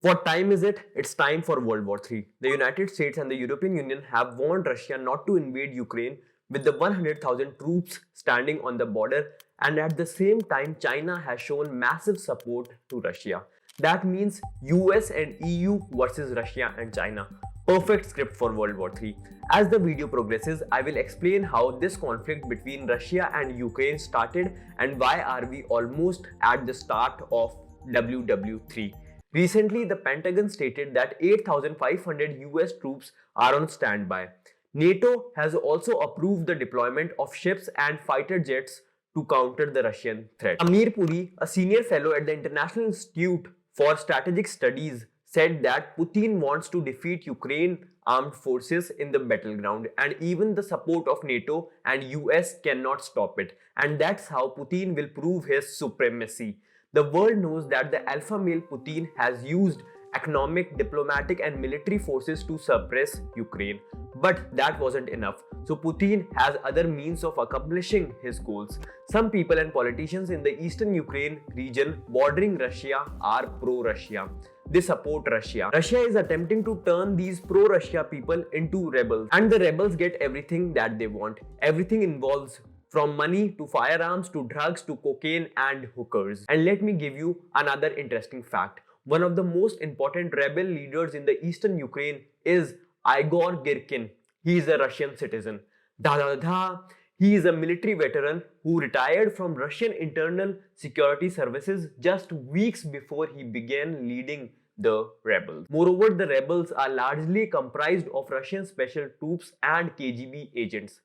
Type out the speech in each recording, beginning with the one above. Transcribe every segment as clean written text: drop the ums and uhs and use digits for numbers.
What time is it? It's time for World War III. The United States and the European Union have warned Russia not to invade Ukraine with the 100,000 troops standing on the border, and at the same time China has shown massive support to Russia. That means US and EU versus Russia and China. Perfect script for World War III. As the video progresses, I will explain how this conflict between Russia and Ukraine started and why are we almost at the start of WW3. Recently, the Pentagon stated that 8,500 US troops are on standby. NATO has also approved the deployment of ships and fighter jets to counter the Russian threat. Amir Puri, a senior fellow at the International Institute for Strategic Studies, said that Putin wants to defeat Ukraine armed forces in the battleground, and even the support of NATO and US cannot stop it. And that's how Putin will prove his supremacy. The world knows that the alpha male Putin has used economic, diplomatic and military forces to suppress Ukraine. But that wasn't enough. So Putin has other means of accomplishing his goals. Some people and politicians in the eastern Ukraine region bordering Russia are pro-Russia. They support Russia. Russia is attempting to turn these pro-Russia people into rebels. And the rebels get everything that they want. Everything involves from money to firearms to drugs to cocaine and hookers. And let me give you another interesting fact. One of the most important rebel leaders in the eastern Ukraine is Igor Girkin. He is a Russian citizen. Da da da. He is a military veteran who retired from Russian internal security services just weeks before he began leading the rebels. Moreover, the rebels are largely comprised of Russian special troops and KGB agents.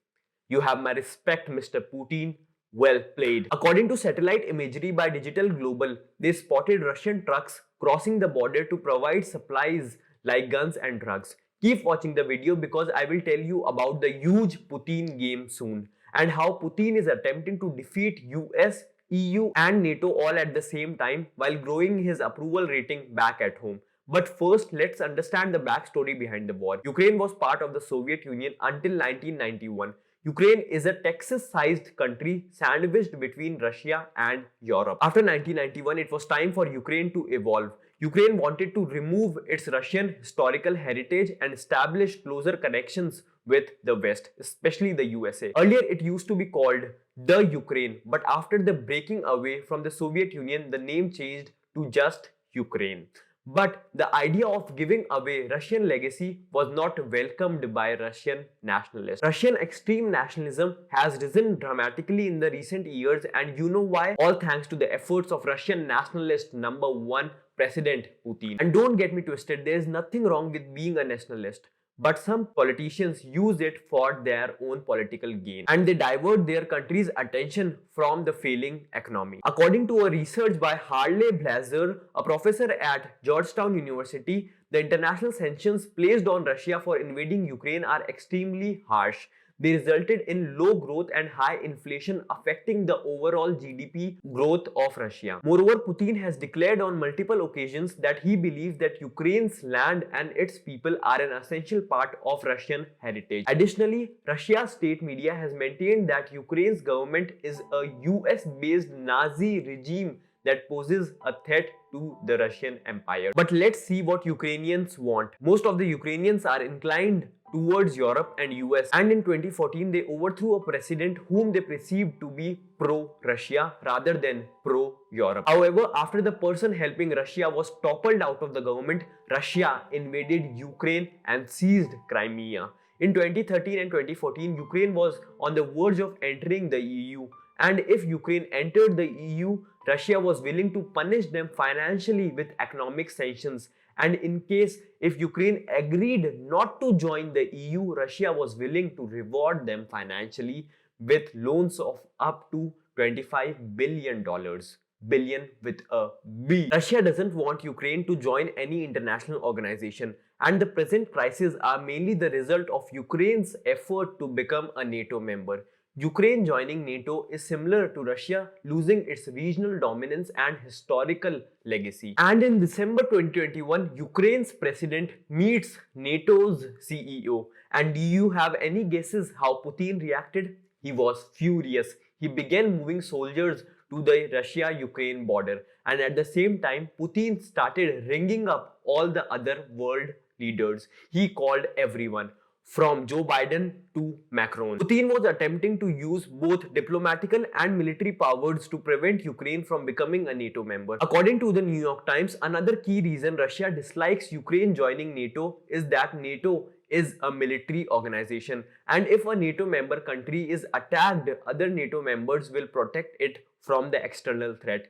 You have my respect, Mr. Putin. Well played. According to satellite imagery by Digital Global, they spotted Russian trucks crossing the border to provide supplies like guns and drugs. Keep watching the video because I will tell you about the huge Putin game soon and how Putin is attempting to defeat US, EU and NATO all at the same time while growing his approval rating back at home. But first, let's understand the backstory behind the war. Ukraine was part of the Soviet Union until 1991. Ukraine is a Texas-sized country sandwiched between Russia and Europe. After 1991, it was time for Ukraine to evolve. Ukraine wanted to remove its Russian historical heritage and establish closer connections with the West, especially the USA. Earlier, it used to be called the Ukraine, but after the breaking away from the Soviet Union, the name changed to just Ukraine. But the idea of giving away Russian legacy was not welcomed by Russian nationalists. Russian extreme nationalism has risen dramatically in the recent years, and you know why? All thanks to the efforts of Russian nationalist number one, President Putin. And don't get me twisted, there is nothing wrong with being a nationalist. But some politicians use it for their own political gain and they divert their country's attention from the failing economy. According to a research by Harley Blazer, a professor at Georgetown University, the international sanctions placed on Russia for invading Ukraine are extremely harsh. They resulted in low growth and high inflation affecting the overall GDP growth of Russia. Moreover, Putin has declared on multiple occasions that he believes that Ukraine's land and its people are an essential part of Russian heritage. Additionally, Russia's state media has maintained that Ukraine's government is a US-based Nazi regime that poses a threat to the Russian Empire. But let's see what Ukrainians want. Most of the Ukrainians are inclined towards Europe and US, and in 2014 they overthrew a president whom they perceived to be pro-Russia rather than pro-Europe. However, after the person helping Russia was toppled out of the government, Russia invaded Ukraine and seized Crimea. In 2013 and 2014, Ukraine was on the verge of entering the EU. And if Ukraine entered the EU, Russia was willing to punish them financially with economic sanctions. And in case if Ukraine agreed not to join the EU, Russia was willing to reward them financially with loans of up to $25 billion. Billion with a B. Russia doesn't want Ukraine to join any international organization, and the present crises are mainly the result of Ukraine's effort to become a NATO member. Ukraine joining NATO is similar to Russia losing its regional dominance and historical legacy. And in December 2021, Ukraine's president meets NATO's CEO. And do you have any guesses how Putin reacted? He was furious. He began moving soldiers to the Russia-Ukraine border. And at the same time, Putin started ringing up all the other world leaders. He called everyone, from Joe Biden to Macron. Putin was attempting to use both diplomatical and military powers to prevent Ukraine from becoming a NATO member. According to the New York Times, another key reason Russia dislikes Ukraine joining NATO is that NATO is a military organization, and if a NATO member country is attacked, other NATO members will protect it from the external threat.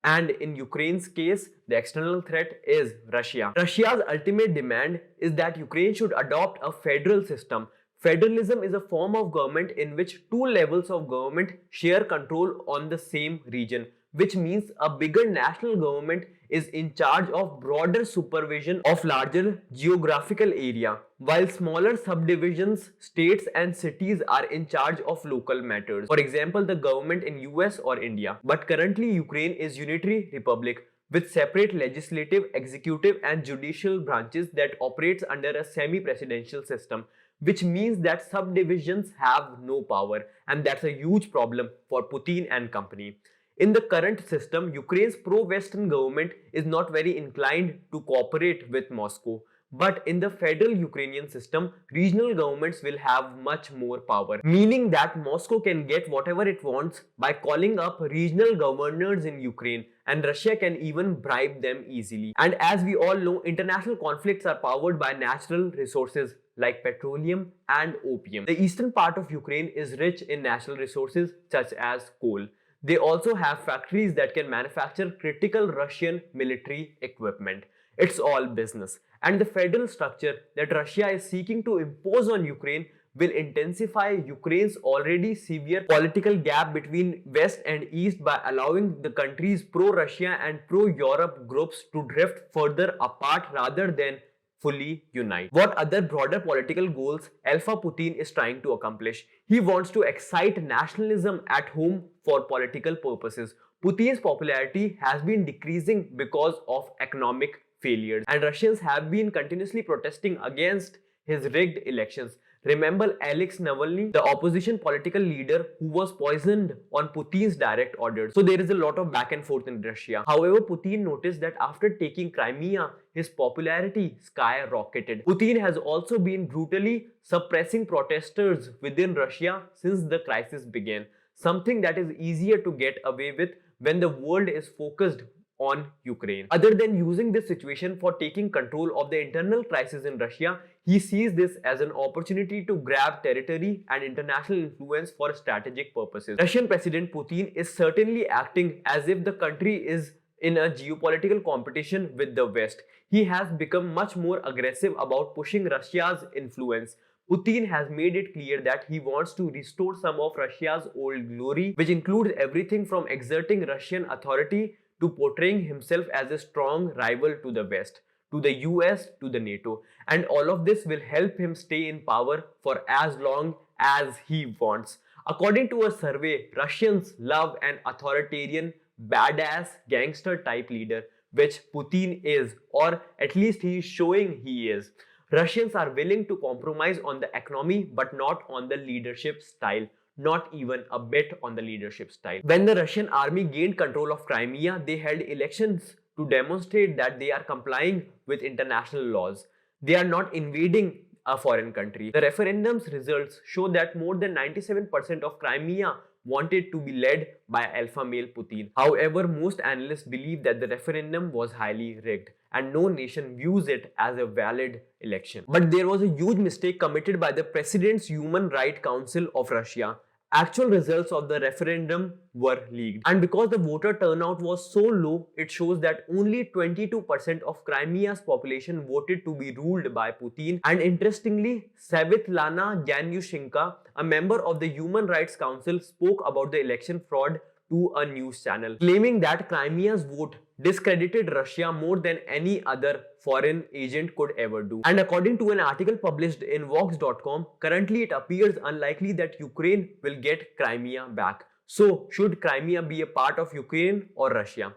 And in Ukraine's case, the external threat is Russia. Russia's ultimate demand is that Ukraine should adopt a federal system. Federalism is a form of government in which two levels of government share control on the same region, which means a bigger national government is in charge of broader supervision of larger geographical area, while smaller subdivisions, states and cities are in charge of local matters. For example, the government in US or India. But currently Ukraine is unitary republic with separate legislative, executive and judicial branches that operates under a semi-presidential system, which means that subdivisions have no power, and that's a huge problem for Putin and company. In the current system, Ukraine's pro-Western government is not very inclined to cooperate with Moscow. But in the federal Ukrainian system, regional governments will have much more power, meaning that Moscow can get whatever it wants by calling up regional governors in Ukraine, and Russia can even bribe them easily. And as we all know, international conflicts are powered by natural resources like petroleum and opium. The eastern part of Ukraine is rich in natural resources such as coal. They also have factories that can manufacture critical Russian military equipment. It's all business. And the federal structure that Russia is seeking to impose on Ukraine will intensify Ukraine's already severe political gap between West and East by allowing the country's pro-Russia and pro-Europe groups to drift further apart rather than fully unite. What other broader political goals Alpha Putin is trying to accomplish? He wants to excite nationalism at home for political purposes. Putin's popularity has been decreasing because of economic failures, and Russians have been continuously protesting against his rigged elections. Remember Alex Navalny, the opposition political leader who was poisoned on Putin's direct orders. So there is a lot of back and forth in Russia. However, Putin noticed that after taking Crimea, his popularity skyrocketed. Putin has also been brutally suppressing protesters within Russia since the crisis began, something that is easier to get away with when the world is focused on Ukraine. Other than using this situation for taking control of the internal crisis in Russia, he sees this as an opportunity to grab territory and international influence for strategic purposes. Russian President Putin is certainly acting as if the country is in a geopolitical competition with the West. He has become much more aggressive about pushing Russia's influence. Putin has made it clear that he wants to restore some of Russia's old glory, which includes everything from exerting Russian authority to portraying himself as a strong rival to the West, to the US, to the NATO. And all of this will help him stay in power for as long as he wants. According to a survey, Russians love an authoritarian, badass, gangster type leader, which Putin is, or at least he is showing he is. Russians are willing to compromise on the economy but not on the leadership style. Not even a bit on the leadership style. When the Russian army gained control of Crimea, they held elections to demonstrate that they are complying with international laws. They are not invading a foreign country. The referendum's results show that more than 97% of Crimea wanted to be led by alpha male Putin. However, most analysts believe that the referendum was highly rigged and no nation views it as a valid election. But there was a huge mistake committed by the President's Human Rights Council of Russia. Actual results of the referendum were leaked. And because the voter turnout was so low, it shows that only 22% of Crimea's population voted to be ruled by Putin. And interestingly, Savitlana Ganyushinka, a member of the Human Rights Council, spoke about the election fraud to a news channel, claiming that Crimea's vote discredited Russia more than any other foreign agent could ever do. And according to an article published in Vox.com, currently it appears unlikely that Ukraine will get Crimea back. So, should Crimea be a part of Ukraine or Russia?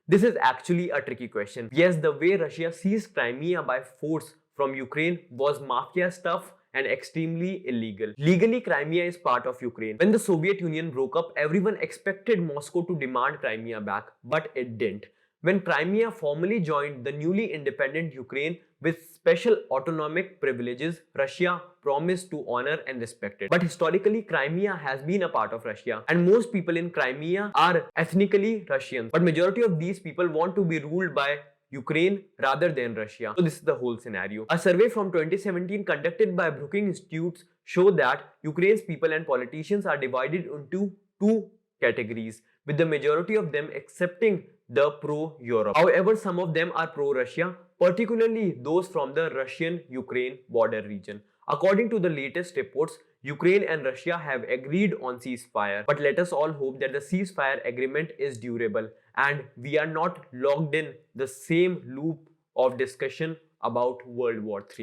This is actually a tricky question. Yes, the way Russia seized Crimea by force from Ukraine was mafia stuff and extremely illegal. Legally, Crimea is part of Ukraine. When the Soviet Union broke up, everyone expected Moscow to demand Crimea back, but it didn't. When Crimea formally joined the newly independent Ukraine with special autonomic privileges, Russia promised to honor and respect it. But historically, Crimea has been a part of Russia, and most people in Crimea are ethnically Russians. But majority of these people want to be ruled by Ukraine rather than Russia. So this is the whole scenario. A survey from 2017 conducted by Brookings Institute showed that Ukraine's people and politicians are divided into two categories, with the majority of them accepting the pro-Europe. However, some of them are pro-Russia, particularly those from the Russian-Ukraine border region. According to the latest reports, Ukraine and Russia have agreed on ceasefire. But let us all hope that the ceasefire agreement is durable and we are not locked in the same loop of discussion about World War III.